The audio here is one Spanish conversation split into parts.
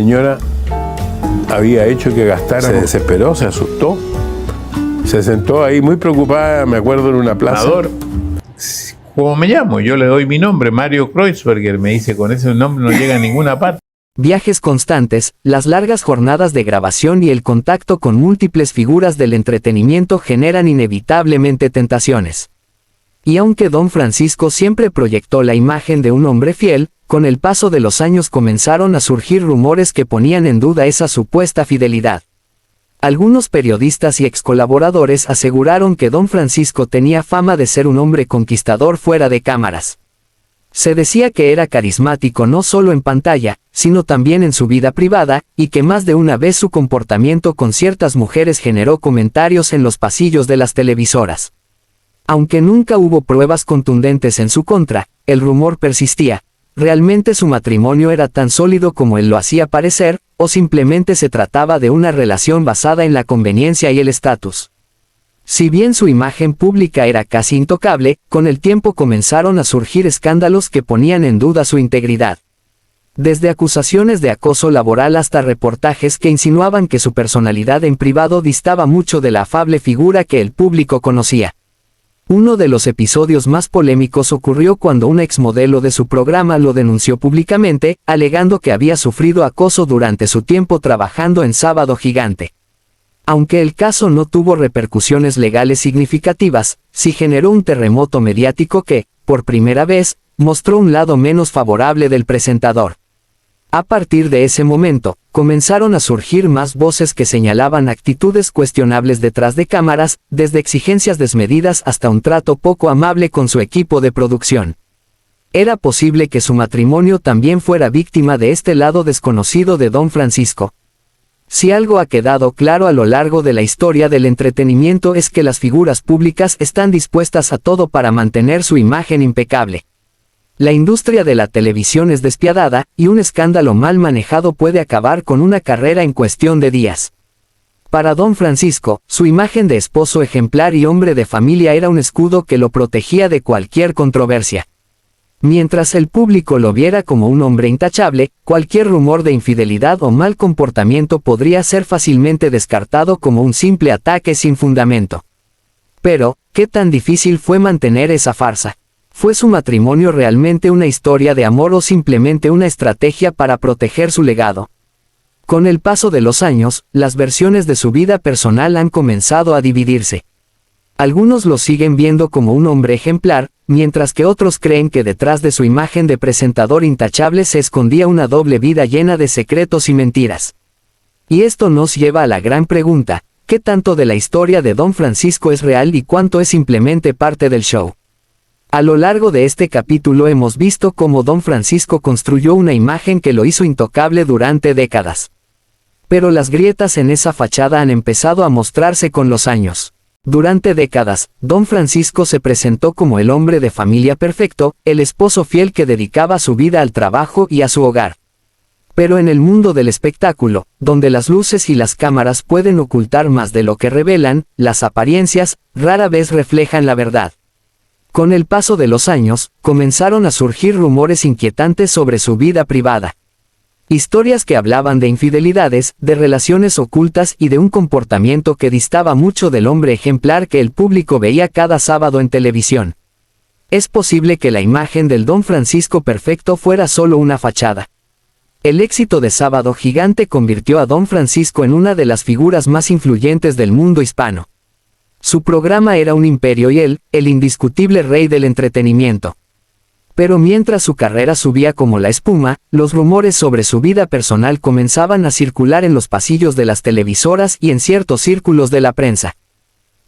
señora había hecho que gastara, se desesperó, se asustó, se sentó ahí muy preocupada, me acuerdo, en una plaza. ¿Cómo me llamo? Yo le doy mi nombre, Mario Kreuzberger, me dice, con ese nombre no llega a ninguna parte. Viajes constantes, las largas jornadas de grabación y el contacto con múltiples figuras del entretenimiento generan inevitablemente tentaciones. Y aunque Don Francisco siempre proyectó la imagen de un hombre fiel, con el paso de los años comenzaron a surgir rumores que ponían en duda esa supuesta fidelidad. Algunos periodistas y excolaboradores aseguraron que Don Francisco tenía fama de ser un hombre conquistador fuera de cámaras. Se decía que era carismático no solo en pantalla, sino también en su vida privada, y que más de una vez su comportamiento con ciertas mujeres generó comentarios en los pasillos de las televisoras. Aunque nunca hubo pruebas contundentes en su contra, el rumor persistía. ¿Realmente su matrimonio era tan sólido como él lo hacía parecer, o simplemente se trataba de una relación basada en la conveniencia y el estatus? Si bien su imagen pública era casi intocable, con el tiempo comenzaron a surgir escándalos que ponían en duda su integridad. Desde acusaciones de acoso laboral hasta reportajes que insinuaban que su personalidad en privado distaba mucho de la afable figura que el público conocía. Uno de los episodios más polémicos ocurrió cuando una exmodelo de su programa lo denunció públicamente, alegando que había sufrido acoso durante su tiempo trabajando en Sábado Gigante. Aunque el caso no tuvo repercusiones legales significativas, sí generó un terremoto mediático que, por primera vez, mostró un lado menos favorable del presentador. A partir de ese momento, comenzaron a surgir más voces que señalaban actitudes cuestionables detrás de cámaras, desde exigencias desmedidas hasta un trato poco amable con su equipo de producción. Era posible que su matrimonio también fuera víctima de este lado desconocido de Don Francisco. Si algo ha quedado claro a lo largo de la historia del entretenimiento es que las figuras públicas están dispuestas a todo para mantener su imagen impecable. La industria de la televisión es despiadada, y un escándalo mal manejado puede acabar con una carrera en cuestión de días. Para Don Francisco, su imagen de esposo ejemplar y hombre de familia era un escudo que lo protegía de cualquier controversia. Mientras el público lo viera como un hombre intachable, cualquier rumor de infidelidad o mal comportamiento podría ser fácilmente descartado como un simple ataque sin fundamento. Pero, ¿qué tan difícil fue mantener esa farsa? ¿Fue su matrimonio realmente una historia de amor o simplemente una estrategia para proteger su legado? Con el paso de los años, las versiones de su vida personal han comenzado a dividirse. Algunos lo siguen viendo como un hombre ejemplar, mientras que otros creen que detrás de su imagen de presentador intachable se escondía una doble vida llena de secretos y mentiras. Y esto nos lleva a la gran pregunta: ¿qué tanto de la historia de Don Francisco es real y cuánto es simplemente parte del show? A lo largo de este capítulo hemos visto cómo Don Francisco construyó una imagen que lo hizo intocable durante décadas. Pero las grietas en esa fachada han empezado a mostrarse con los años. Durante décadas, Don Francisco se presentó como el hombre de familia perfecto, el esposo fiel que dedicaba su vida al trabajo y a su hogar. Pero en el mundo del espectáculo, donde las luces y las cámaras pueden ocultar más de lo que revelan, las apariencias rara vez reflejan la verdad. Con el paso de los años, comenzaron a surgir rumores inquietantes sobre su vida privada. Historias que hablaban de infidelidades, de relaciones ocultas y de un comportamiento que distaba mucho del hombre ejemplar que el público veía cada sábado en televisión. Es posible que la imagen del Don Francisco perfecto fuera solo una fachada. El éxito de Sábado Gigante convirtió a Don Francisco en una de las figuras más influyentes del mundo hispano. Su programa era un imperio y él, el indiscutible rey del entretenimiento. Pero mientras su carrera subía como la espuma, los rumores sobre su vida personal comenzaban a circular en los pasillos de las televisoras y en ciertos círculos de la prensa.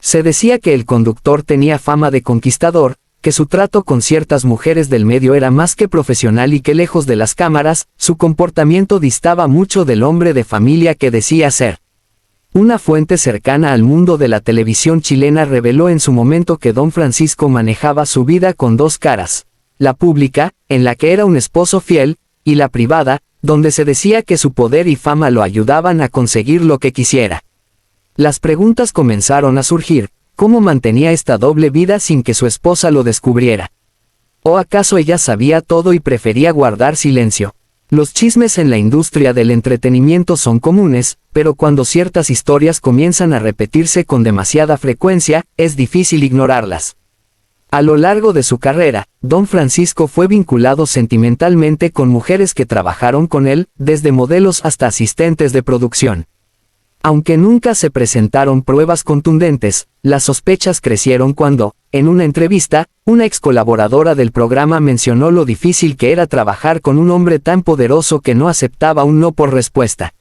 Se decía que el conductor tenía fama de conquistador, que su trato con ciertas mujeres del medio era más que profesional y que lejos de las cámaras, su comportamiento distaba mucho del hombre de familia que decía ser. Una fuente cercana al mundo de la televisión chilena reveló en su momento que Don Francisco manejaba su vida con dos caras: la pública, en la que era un esposo fiel, y la privada, donde se decía que su poder y fama lo ayudaban a conseguir lo que quisiera. Las preguntas comenzaron a surgir: ¿cómo mantenía esta doble vida sin que su esposa lo descubriera? ¿O acaso ella sabía todo y prefería guardar silencio? Los chismes en la industria del entretenimiento son comunes, pero cuando ciertas historias comienzan a repetirse con demasiada frecuencia, es difícil ignorarlas. A lo largo de su carrera, Don Francisco fue vinculado sentimentalmente con mujeres que trabajaron con él, desde modelos hasta asistentes de producción. Aunque nunca se presentaron pruebas contundentes, las sospechas crecieron cuando, en una entrevista, una ex colaboradora del programa mencionó lo difícil que era trabajar con un hombre tan poderoso que no aceptaba un no por respuesta.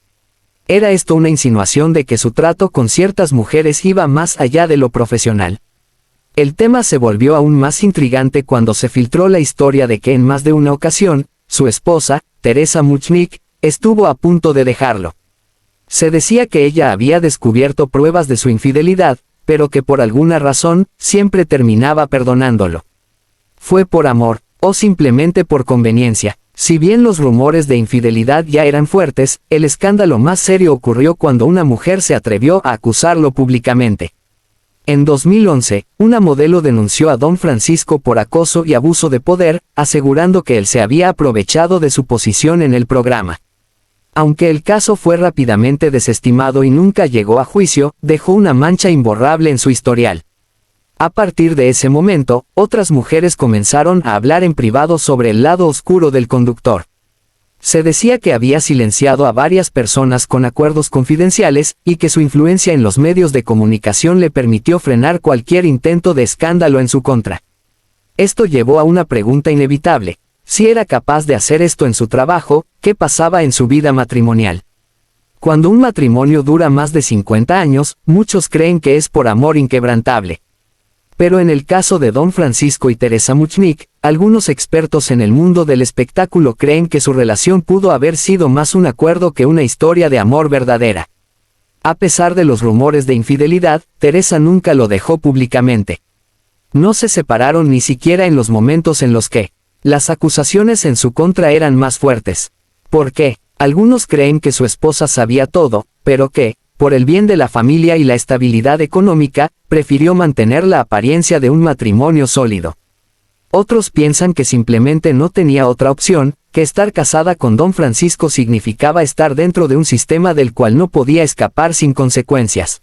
¿Era esto una insinuación de que su trato con ciertas mujeres iba más allá de lo profesional? El tema se volvió aún más intrigante cuando se filtró la historia de que en más de una ocasión, su esposa, Teresa Muchnik, estuvo a punto de dejarlo. Se decía que ella había descubierto pruebas de su infidelidad, pero que por alguna razón, siempre terminaba perdonándolo. ¿Fue por amor, o simplemente por conveniencia? Si bien los rumores de infidelidad ya eran fuertes, el escándalo más serio ocurrió cuando una mujer se atrevió a acusarlo públicamente. En 2011, una modelo denunció a Don Francisco por acoso y abuso de poder, asegurando que él se había aprovechado de su posición en el programa. Aunque el caso fue rápidamente desestimado y nunca llegó a juicio, dejó una mancha imborrable en su historial. A partir de ese momento, otras mujeres comenzaron a hablar en privado sobre el lado oscuro del conductor. Se decía que había silenciado a varias personas con acuerdos confidenciales, y que su influencia en los medios de comunicación le permitió frenar cualquier intento de escándalo en su contra. Esto llevó a una pregunta inevitable. Si era capaz de hacer esto en su trabajo, ¿qué pasaba en su vida matrimonial? Cuando un matrimonio dura más de 50 años, muchos creen que es por amor inquebrantable. Pero en el caso de Don Francisco y Teresa Muchnik, algunos expertos en el mundo del espectáculo creen que su relación pudo haber sido más un acuerdo que una historia de amor verdadera. A pesar de los rumores de infidelidad, Teresa nunca lo dejó públicamente. No se separaron ni siquiera en los momentos en los que las acusaciones en su contra eran más fuertes. ¿Por qué? Algunos creen que su esposa sabía todo, pero que, por el bien de la familia y la estabilidad económica, prefirió mantener la apariencia de un matrimonio sólido. Otros piensan que simplemente no tenía otra opción, que estar casada con Don Francisco significaba estar dentro de un sistema del cual no podía escapar sin consecuencias.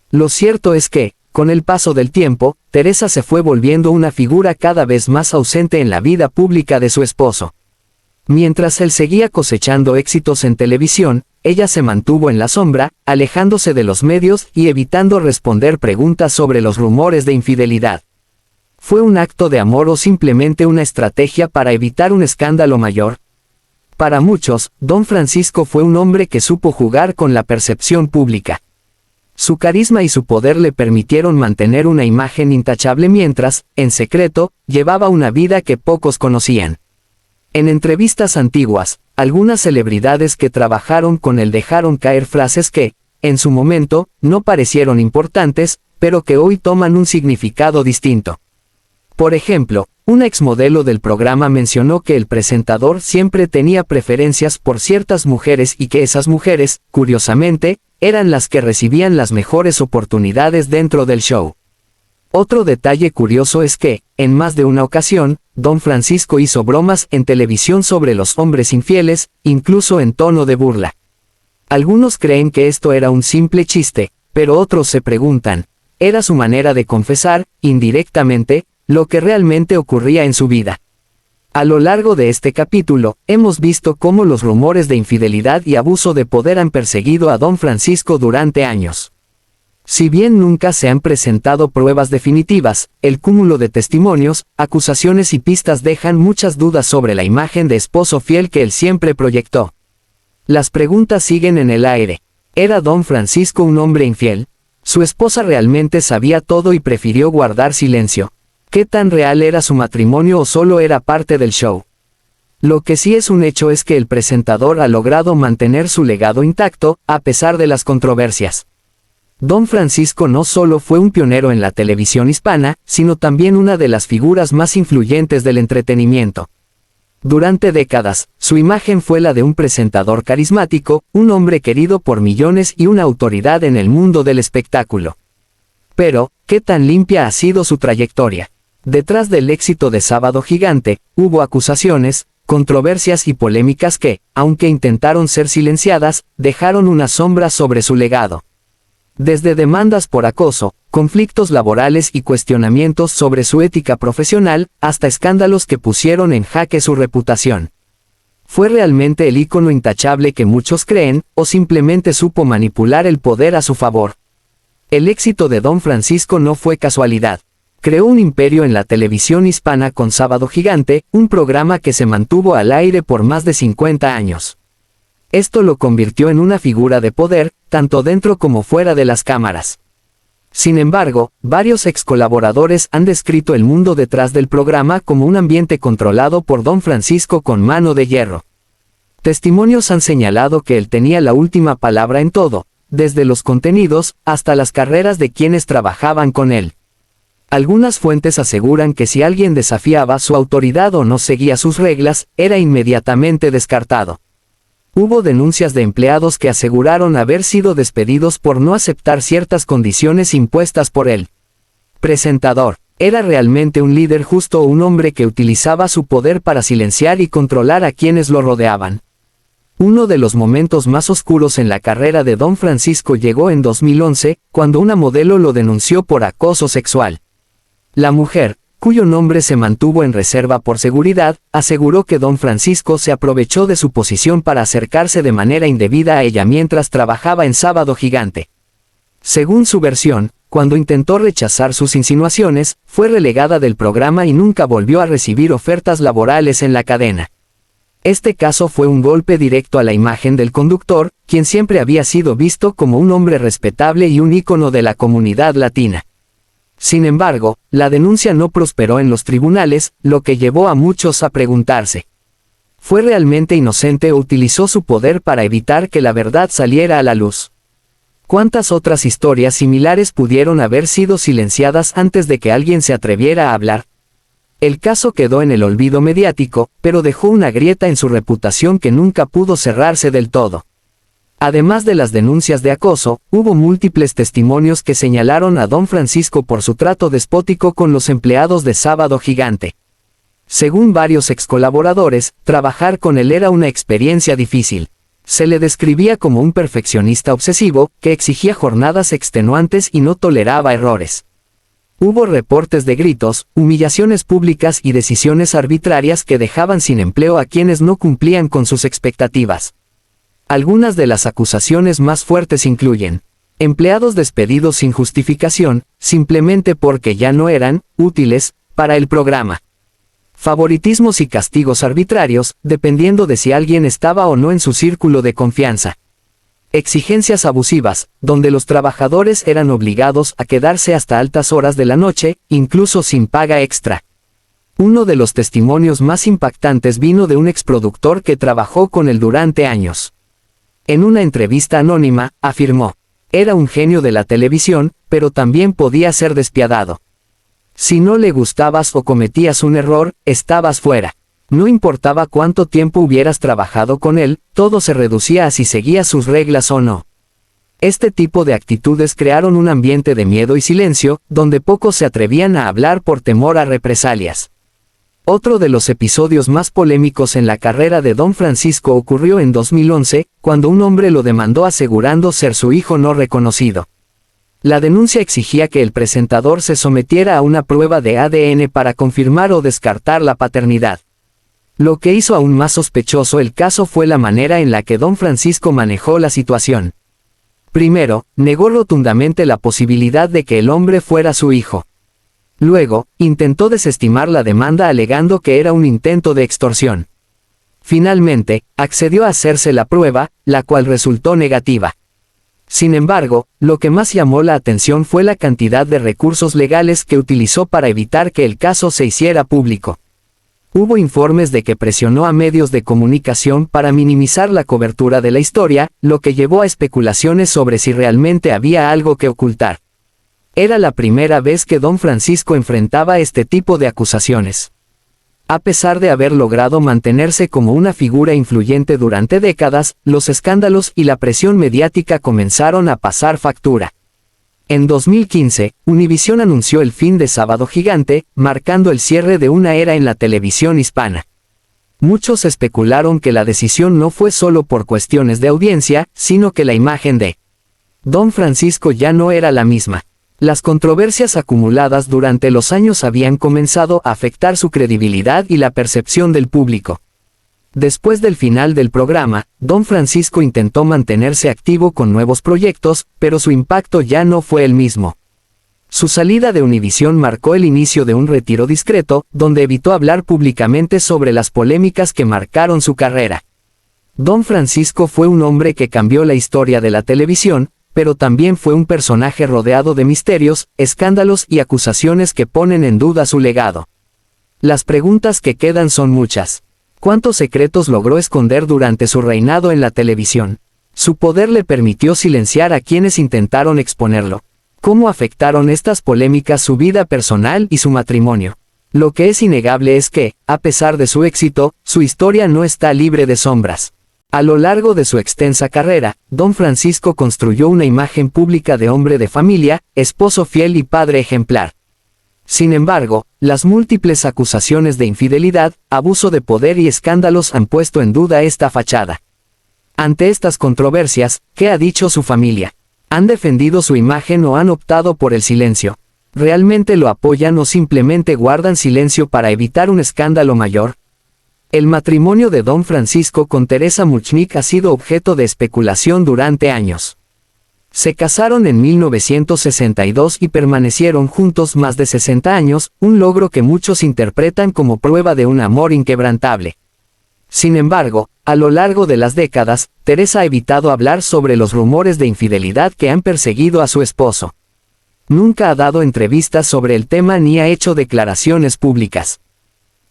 Lo cierto es que, con el paso del tiempo, Teresa se fue volviendo una figura cada vez más ausente en la vida pública de su esposo. Mientras él seguía cosechando éxitos en televisión, ella se mantuvo en la sombra, alejándose de los medios y evitando responder preguntas sobre los rumores de infidelidad. ¿Fue un acto de amor o simplemente una estrategia para evitar un escándalo mayor? Para muchos, Don Francisco fue un hombre que supo jugar con la percepción pública. Su carisma y su poder le permitieron mantener una imagen intachable mientras, en secreto, llevaba una vida que pocos conocían. En entrevistas antiguas, algunas celebridades que trabajaron con él dejaron caer frases que, en su momento, no parecieron importantes, pero que hoy toman un significado distinto. Por ejemplo, una exmodelo del programa mencionó que el presentador siempre tenía preferencias por ciertas mujeres y que esas mujeres, curiosamente, eran las que recibían las mejores oportunidades dentro del show. Otro detalle curioso es que, en más de una ocasión, Don Francisco hizo bromas en televisión sobre los hombres infieles, incluso en tono de burla. Algunos creen que esto era un simple chiste, pero otros se preguntan, ¿era su manera de confesar, indirectamente, lo que realmente ocurría en su vida? A lo largo de este capítulo, hemos visto cómo los rumores de infidelidad y abuso de poder han perseguido a Don Francisco durante años. Si bien nunca se han presentado pruebas definitivas, el cúmulo de testimonios, acusaciones y pistas dejan muchas dudas sobre la imagen de esposo fiel que él siempre proyectó. Las preguntas siguen en el aire. ¿Era Don Francisco un hombre infiel? ¿Su esposa realmente sabía todo y prefirió guardar silencio? ¿Qué tan real era su matrimonio o solo era parte del show? Lo que sí es un hecho es que el presentador ha logrado mantener su legado intacto, a pesar de las controversias. Don Francisco no solo fue un pionero en la televisión hispana, sino también una de las figuras más influyentes del entretenimiento. Durante décadas, su imagen fue la de un presentador carismático, un hombre querido por millones y una autoridad en el mundo del espectáculo. Pero, ¿qué tan limpia ha sido su trayectoria? Detrás del éxito de Sábado Gigante, hubo acusaciones, controversias y polémicas que, aunque intentaron ser silenciadas, dejaron una sombra sobre su legado. Desde demandas por acoso, conflictos laborales y cuestionamientos sobre su ética profesional, hasta escándalos que pusieron en jaque su reputación. Fue realmente el ícono intachable que muchos creen, o simplemente supo manipular el poder a su favor. El éxito de Don Francisco no fue casualidad. Creó un imperio en la televisión hispana con Sábado Gigante, un programa que se mantuvo al aire por más de 50 años. Esto lo convirtió en una figura de poder, tanto dentro como fuera de las cámaras. Sin embargo, varios ex colaboradores han descrito el mundo detrás del programa como un ambiente controlado por Don Francisco con mano de hierro. Testimonios han señalado que él tenía la última palabra en todo, desde los contenidos hasta las carreras de quienes trabajaban con él. Algunas fuentes aseguran que si alguien desafiaba su autoridad o no seguía sus reglas, era inmediatamente descartado. Hubo denuncias de empleados que aseguraron haber sido despedidos por no aceptar ciertas condiciones impuestas por él. Presentador. ¿Era realmente un líder justo o un hombre que utilizaba su poder para silenciar y controlar a quienes lo rodeaban? Uno de los momentos más oscuros en la carrera de Don Francisco llegó en 2011, cuando una modelo lo denunció por acoso sexual. La mujer, cuyo nombre se mantuvo en reserva por seguridad, aseguró que Don Francisco se aprovechó de su posición para acercarse de manera indebida a ella mientras trabajaba en Sábado Gigante. Según su versión, cuando intentó rechazar sus insinuaciones, fue relegada del programa y nunca volvió a recibir ofertas laborales en la cadena. Este caso fue un golpe directo a la imagen del conductor, quien siempre había sido visto como un hombre respetable y un ícono de la comunidad latina. Sin embargo, la denuncia no prosperó en los tribunales, lo que llevó a muchos a preguntarse: ¿fue realmente inocente o utilizó su poder para evitar que la verdad saliera a la luz? ¿Cuántas otras historias similares pudieron haber sido silenciadas antes de que alguien se atreviera a hablar? El caso quedó en el olvido mediático, pero dejó una grieta en su reputación que nunca pudo cerrarse del todo. Además de las denuncias de acoso, hubo múltiples testimonios que señalaron a Don Francisco por su trato despótico con los empleados de Sábado Gigante. Según varios ex colaboradores, trabajar con él era una experiencia difícil. Se le describía como un perfeccionista obsesivo, que exigía jornadas extenuantes y no toleraba errores. Hubo reportes de gritos, humillaciones públicas y decisiones arbitrarias que dejaban sin empleo a quienes no cumplían con sus expectativas. Algunas de las acusaciones más fuertes incluyen: empleados despedidos sin justificación, simplemente porque ya no eran útiles para el programa; favoritismos y castigos arbitrarios, dependiendo de si alguien estaba o no en su círculo de confianza; exigencias abusivas, donde los trabajadores eran obligados a quedarse hasta altas horas de la noche, incluso sin paga extra. Uno de los testimonios más impactantes vino de un exproductor que trabajó con él durante años. En una entrevista anónima, afirmó: era un genio de la televisión, pero también podía ser despiadado. Si no le gustabas o cometías un error, estabas fuera. No importaba cuánto tiempo hubieras trabajado con él, todo se reducía a si seguías sus reglas o no. Este tipo de actitudes crearon un ambiente de miedo y silencio, donde pocos se atrevían a hablar por temor a represalias. Otro de los episodios más polémicos en la carrera de Don Francisco ocurrió en 2011, cuando un hombre lo demandó asegurando ser su hijo no reconocido. La denuncia exigía que el presentador se sometiera a una prueba de ADN para confirmar o descartar la paternidad. Lo que hizo aún más sospechoso el caso fue la manera en la que Don Francisco manejó la situación. Primero, negó rotundamente la posibilidad de que el hombre fuera su hijo. Luego, intentó desestimar la demanda alegando que era un intento de extorsión. Finalmente, accedió a hacerse la prueba, la cual resultó negativa. Sin embargo, lo que más llamó la atención fue la cantidad de recursos legales que utilizó para evitar que el caso se hiciera público. Hubo informes de que presionó a medios de comunicación para minimizar la cobertura de la historia, lo que llevó a especulaciones sobre si realmente había algo que ocultar. Era la primera vez que Don Francisco enfrentaba este tipo de acusaciones. A pesar de haber logrado mantenerse como una figura influyente durante décadas, los escándalos y la presión mediática comenzaron a pasar factura. En 2015, Univisión anunció el fin de Sábado Gigante, marcando el cierre de una era en la televisión hispana. Muchos especularon que la decisión no fue solo por cuestiones de audiencia, sino que la imagen de Don Francisco ya no era la misma. Las controversias acumuladas durante los años habían comenzado a afectar su credibilidad y la percepción del público. Después del final del programa, Don Francisco intentó mantenerse activo con nuevos proyectos, pero su impacto ya no fue el mismo. Su salida de Univisión marcó el inicio de un retiro discreto, donde evitó hablar públicamente sobre las polémicas que marcaron su carrera. Don Francisco fue un hombre que cambió la historia de la televisión, pero también fue un personaje rodeado de misterios, escándalos y acusaciones que ponen en duda su legado. Las preguntas que quedan son muchas. ¿Cuántos secretos logró esconder durante su reinado en la televisión? ¿Su poder le permitió silenciar a quienes intentaron exponerlo? ¿Cómo afectaron estas polémicas su vida personal y su matrimonio? Lo que es innegable es que, a pesar de su éxito, su historia no está libre de sombras. A lo largo de su extensa carrera, Don Francisco construyó una imagen pública de hombre de familia, esposo fiel y padre ejemplar. Sin embargo, las múltiples acusaciones de infidelidad, abuso de poder y escándalos han puesto en duda esta fachada. Ante estas controversias, ¿qué ha dicho su familia? ¿Han defendido su imagen o han optado por el silencio? ¿Realmente lo apoyan o simplemente guardan silencio para evitar un escándalo mayor? El matrimonio de Don Francisco con Teresa Muchnik ha sido objeto de especulación durante años. Se casaron en 1962 y permanecieron juntos más de 60 años, un logro que muchos interpretan como prueba de un amor inquebrantable. Sin embargo, a lo largo de las décadas, Teresa ha evitado hablar sobre los rumores de infidelidad que han perseguido a su esposo. Nunca ha dado entrevistas sobre el tema ni ha hecho declaraciones públicas.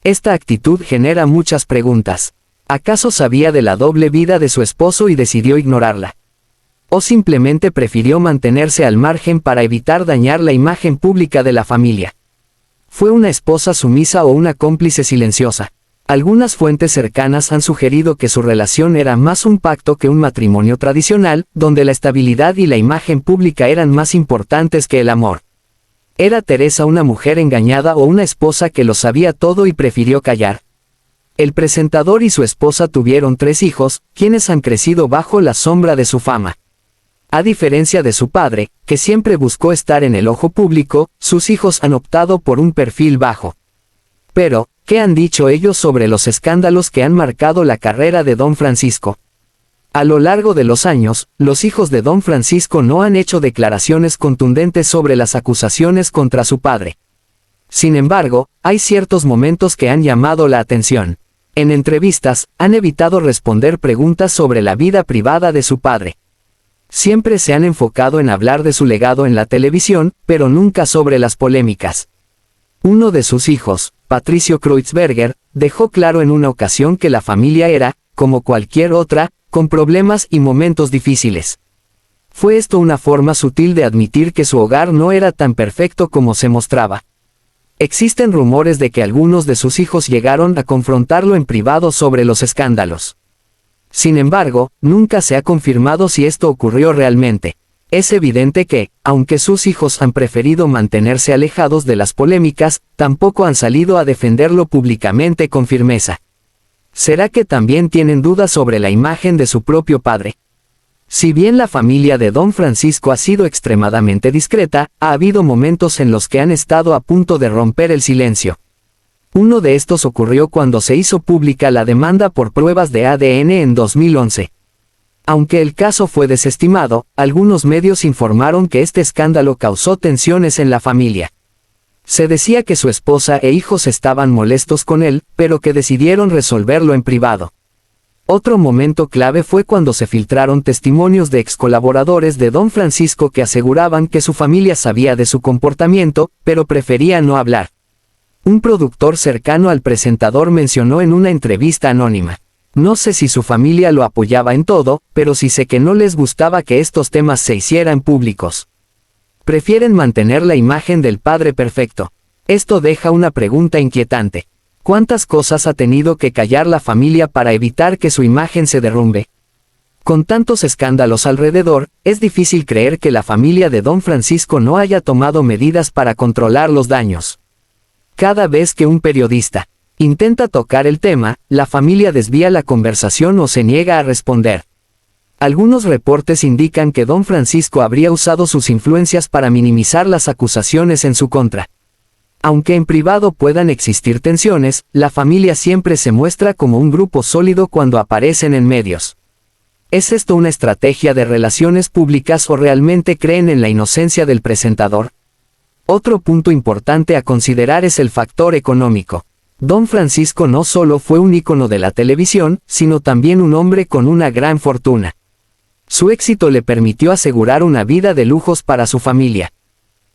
Esta actitud genera muchas preguntas. ¿Acaso sabía de la doble vida de su esposo y decidió ignorarla? ¿O simplemente prefirió mantenerse al margen para evitar dañar la imagen pública de la familia? ¿Fue una esposa sumisa o una cómplice silenciosa? Algunas fuentes cercanas han sugerido que su relación era más un pacto que un matrimonio tradicional, donde la estabilidad y la imagen pública eran más importantes que el amor. ¿Era Teresa una mujer engañada o una esposa que lo sabía todo y prefirió callar? El presentador y su esposa tuvieron 3 hijos, quienes han crecido bajo la sombra de su fama. A diferencia de su padre, que siempre buscó estar en el ojo público, sus hijos han optado por un perfil bajo. Pero, ¿qué han dicho ellos sobre los escándalos que han marcado la carrera de Don Francisco? A lo largo de los años, los hijos de Don Francisco no han hecho declaraciones contundentes sobre las acusaciones contra su padre. Sin embargo, hay ciertos momentos que han llamado la atención. En entrevistas, han evitado responder preguntas sobre la vida privada de su padre. Siempre se han enfocado en hablar de su legado en la televisión, pero nunca sobre las polémicas. Uno de sus hijos, Patricio Kreutzberger, dejó claro en una ocasión que la familia era, como cualquier otra, con problemas y momentos difíciles. Fue esto una forma sutil de admitir que su hogar no era tan perfecto como se mostraba. Existen rumores de que algunos de sus hijos llegaron a confrontarlo en privado sobre los escándalos. Sin embargo, nunca se ha confirmado si esto ocurrió realmente. Es evidente que, aunque sus hijos han preferido mantenerse alejados de las polémicas, tampoco han salido a defenderlo públicamente con firmeza. ¿Será que también tienen dudas sobre la imagen de su propio padre? Si bien la familia de Don Francisco ha sido extremadamente discreta, ha habido momentos en los que han estado a punto de romper el silencio. Uno de estos ocurrió cuando se hizo pública la demanda por pruebas de ADN en 2011. Aunque el caso fue desestimado, algunos medios informaron que este escándalo causó tensiones en la familia. Se decía que su esposa e hijos estaban molestos con él, pero que decidieron resolverlo en privado. Otro momento clave fue cuando se filtraron testimonios de excolaboradores de Don Francisco que aseguraban que su familia sabía de su comportamiento, pero prefería no hablar. Un productor cercano al presentador mencionó en una entrevista anónima: "No sé si su familia lo apoyaba en todo, pero sí sé que no les gustaba que estos temas se hicieran públicos. Prefieren mantener la imagen del padre perfecto". Esto deja una pregunta inquietante. ¿Cuántas cosas ha tenido que callar la familia para evitar que su imagen se derrumbe? Con tantos escándalos alrededor, es difícil creer que la familia de Don Francisco no haya tomado medidas para controlar los daños. Cada vez que un periodista Intenta tocar el tema, la familia desvía la conversación o se niega a responder. Algunos reportes indican que don Francisco habría usado sus influencias para minimizar las acusaciones en su contra. Aunque en privado puedan existir tensiones, la familia siempre se muestra como un grupo sólido cuando aparecen en medios. ¿Es esto una estrategia de relaciones públicas o realmente creen en la inocencia del presentador? Otro punto importante a considerar es el factor económico. Don Francisco no solo fue un ícono de la televisión, sino también un hombre con una gran fortuna. Su éxito le permitió asegurar una vida de lujos para su familia.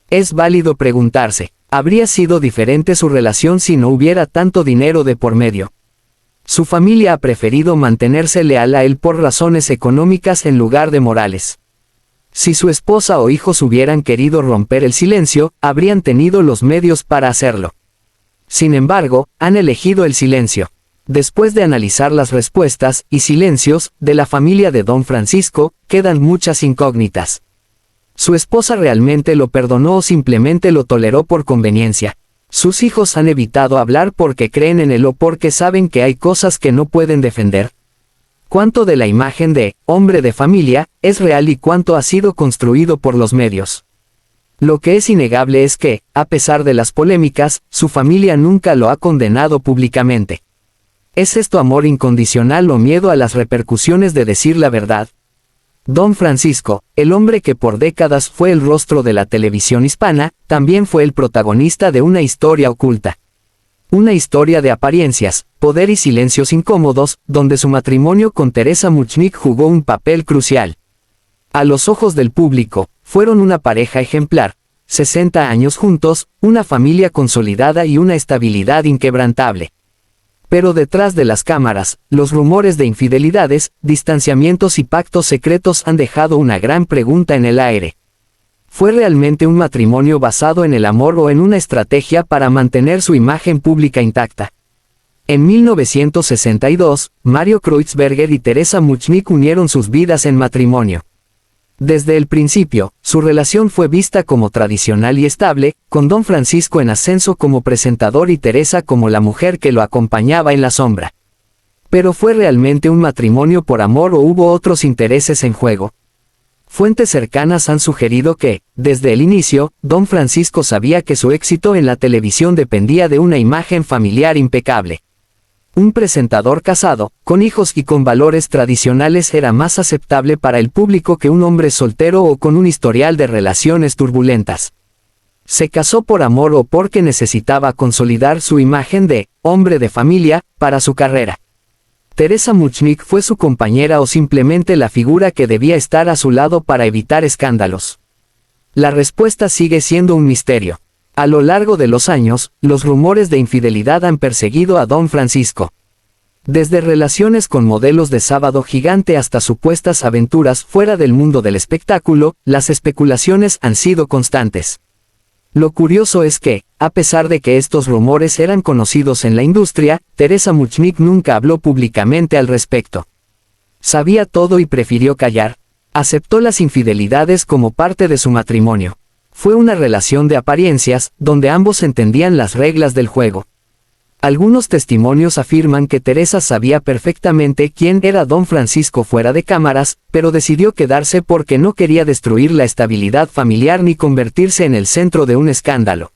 Es válido preguntarse, ¿habría sido diferente su relación si no hubiera tanto dinero de por medio? Su familia ha preferido mantenerse leal a él por razones económicas en lugar de morales. Si su esposa o hijos hubieran querido romper el silencio, habrían tenido los medios para hacerlo. Sin embargo, han elegido el silencio. Después de analizar las respuestas y silencios de la familia de don Francisco, quedan muchas incógnitas. ¿Su esposa realmente lo perdonó o simplemente lo toleró por conveniencia? ¿Sus hijos han evitado hablar porque creen en él o porque saben que hay cosas que no pueden defender? ¿Cuánto de la imagen de hombre de familia es real y cuánto ha sido construido por los medios? Lo que es innegable es que, a pesar de las polémicas, su familia nunca lo ha condenado públicamente. ¿Es esto amor incondicional o miedo a las repercusiones de decir la verdad? Don Francisco, el hombre que por décadas fue el rostro de la televisión hispana, también fue el protagonista de una historia oculta. Una historia de apariencias, poder y silencios incómodos, donde su matrimonio con Teresa Muchnik jugó un papel crucial. A los ojos del público, fueron una pareja ejemplar, 60 años juntos, una familia consolidada y una estabilidad inquebrantable. Pero detrás de las cámaras, los rumores de infidelidades, distanciamientos y pactos secretos han dejado una gran pregunta en el aire. ¿Fue realmente un matrimonio basado en el amor o en una estrategia para mantener su imagen pública intacta? En 1962, Mario Kreutzberger y Teresa Muchnik unieron sus vidas en matrimonio. Desde el principio, su relación fue vista como tradicional y estable, con don Francisco en ascenso como presentador y Teresa como la mujer que lo acompañaba en la sombra. ¿Pero fue realmente un matrimonio por amor o hubo otros intereses en juego? Fuentes cercanas han sugerido que, desde el inicio, don Francisco sabía que su éxito en la televisión dependía de una imagen familiar impecable. Un presentador casado, con hijos y con valores tradicionales era más aceptable para el público que un hombre soltero o con un historial de relaciones turbulentas. Se casó por amor o porque necesitaba consolidar su imagen de hombre de familia para su carrera. ¿Teresa Muchnik fue su compañera o simplemente la figura que debía estar a su lado para evitar escándalos? La respuesta sigue siendo un misterio. A lo largo de los años, los rumores de infidelidad han perseguido a don Francisco. Desde relaciones con modelos de Sábado Gigante hasta supuestas aventuras fuera del mundo del espectáculo, las especulaciones han sido constantes. Lo curioso es que, a pesar de que estos rumores eran conocidos en la industria, Teresa Muchnik nunca habló públicamente al respecto. Sabía todo y prefirió callar. Aceptó las infidelidades como parte de su matrimonio. Fue una relación de apariencias, donde ambos entendían las reglas del juego. Algunos testimonios afirman que Teresa sabía perfectamente quién era don Francisco fuera de cámaras, pero decidió quedarse porque no quería destruir la estabilidad familiar ni convertirse en el centro de un escándalo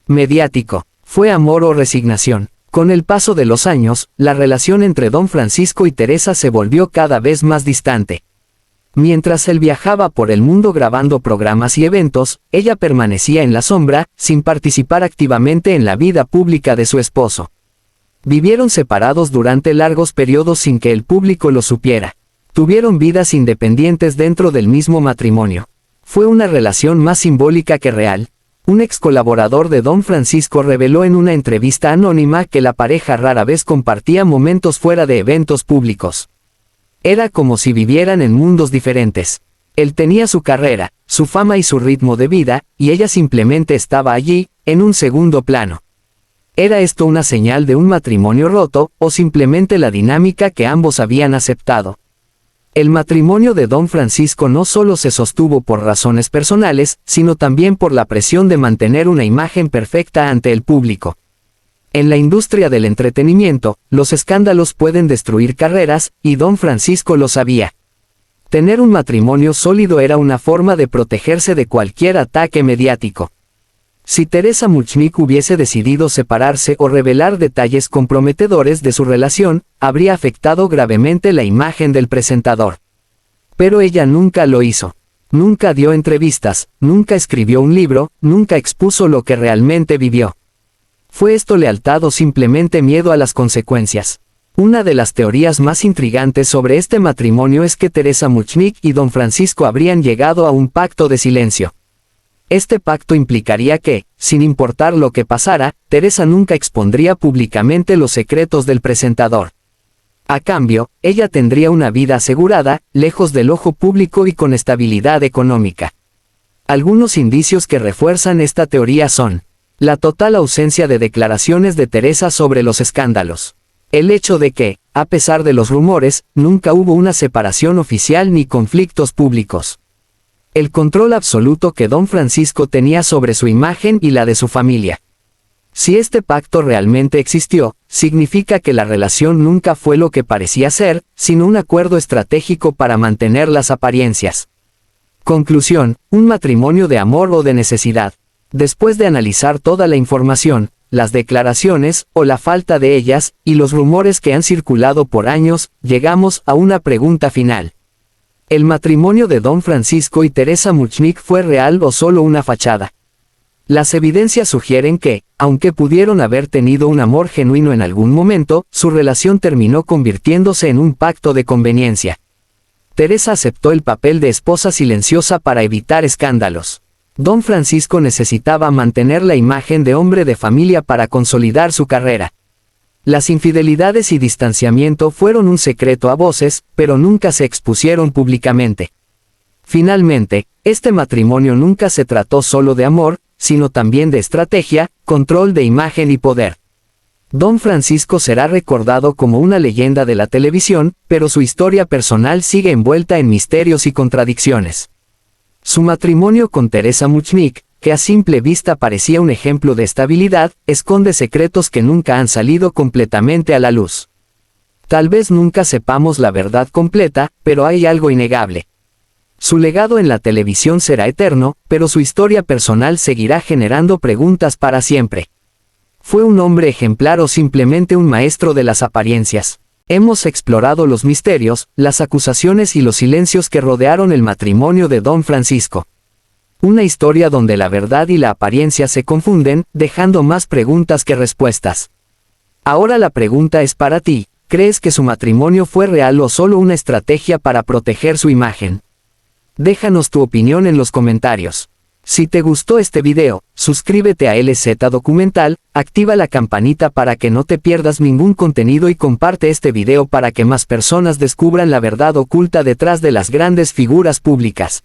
mediático. ¿Fue amor o resignación? Con el paso de los años, la relación entre don Francisco y Teresa se volvió cada vez más distante. Mientras él viajaba por el mundo grabando programas y eventos, ella permanecía en la sombra, sin participar activamente en la vida pública de su esposo. Vivieron separados durante largos periodos sin que el público lo supiera. Tuvieron vidas independientes dentro del mismo matrimonio. Fue una relación más simbólica que real. Un ex colaborador de don Francisco reveló en una entrevista anónima que la pareja rara vez compartía momentos fuera de eventos públicos. Era como si vivieran en mundos diferentes. Él tenía su carrera, su fama y su ritmo de vida, y ella simplemente estaba allí, en un segundo plano. ¿Era esto una señal de un matrimonio roto, o simplemente la dinámica que ambos habían aceptado? El matrimonio de don Francisco no solo se sostuvo por razones personales, sino también por la presión de mantener una imagen perfecta ante el público. En la industria del entretenimiento, los escándalos pueden destruir carreras, y don Francisco lo sabía. Tener un matrimonio sólido era una forma de protegerse de cualquier ataque mediático. Si Teresa Muchnik hubiese decidido separarse o revelar detalles comprometedores de su relación, habría afectado gravemente la imagen del presentador. Pero ella nunca lo hizo. Nunca dio entrevistas, nunca escribió un libro, nunca expuso lo que realmente vivió. ¿Fue esto lealtad o simplemente miedo a las consecuencias? Una de las teorías más intrigantes sobre este matrimonio es que Teresa Muchnik y don Francisco habrían llegado a un pacto de silencio. Este pacto implicaría que, sin importar lo que pasara, Teresa nunca expondría públicamente los secretos del presentador. A cambio, ella tendría una vida asegurada, lejos del ojo público y con estabilidad económica. Algunos indicios que refuerzan esta teoría son: la total ausencia de declaraciones de Teresa sobre los escándalos. El hecho de que, a pesar de los rumores, nunca hubo una separación oficial ni conflictos públicos. El control absoluto que don Francisco tenía sobre su imagen y la de su familia. Si este pacto realmente existió, significa que la relación nunca fue lo que parecía ser, sino un acuerdo estratégico para mantener las apariencias. Conclusión: un matrimonio de amor o de necesidad. Después de analizar toda la información, las declaraciones, o la falta de ellas, y los rumores que han circulado por años, llegamos a una pregunta final. ¿El matrimonio de don Francisco y Teresa Muchnik fue real o solo una fachada? Las evidencias sugieren que, aunque pudieron haber tenido un amor genuino en algún momento, su relación terminó convirtiéndose en un pacto de conveniencia. Teresa aceptó el papel de esposa silenciosa para evitar escándalos. Don Francisco necesitaba mantener la imagen de hombre de familia para consolidar su carrera. Las infidelidades y distanciamiento fueron un secreto a voces, pero nunca se expusieron públicamente. Finalmente, este matrimonio nunca se trató solo de amor, sino también de estrategia, control de imagen y poder. Don Francisco será recordado como una leyenda de la televisión, pero su historia personal sigue envuelta en misterios y contradicciones. Su matrimonio con Teresa Muchnik, que a simple vista parecía un ejemplo de estabilidad, esconde secretos que nunca han salido completamente a la luz. Tal vez nunca sepamos la verdad completa, pero hay algo innegable. Su legado en la televisión será eterno, pero su historia personal seguirá generando preguntas para siempre. ¿Fue un hombre ejemplar o simplemente un maestro de las apariencias? Hemos explorado los misterios, las acusaciones y los silencios que rodearon el matrimonio de don Francisco. Una historia donde la verdad y la apariencia se confunden, dejando más preguntas que respuestas. Ahora la pregunta es para ti: ¿crees que su matrimonio fue real o solo una estrategia para proteger su imagen? Déjanos tu opinión en los comentarios. Si te gustó este video, suscríbete a LZ Documental, activa la campanita para que no te pierdas ningún contenido y comparte este video para que más personas descubran la verdad oculta detrás de las grandes figuras públicas.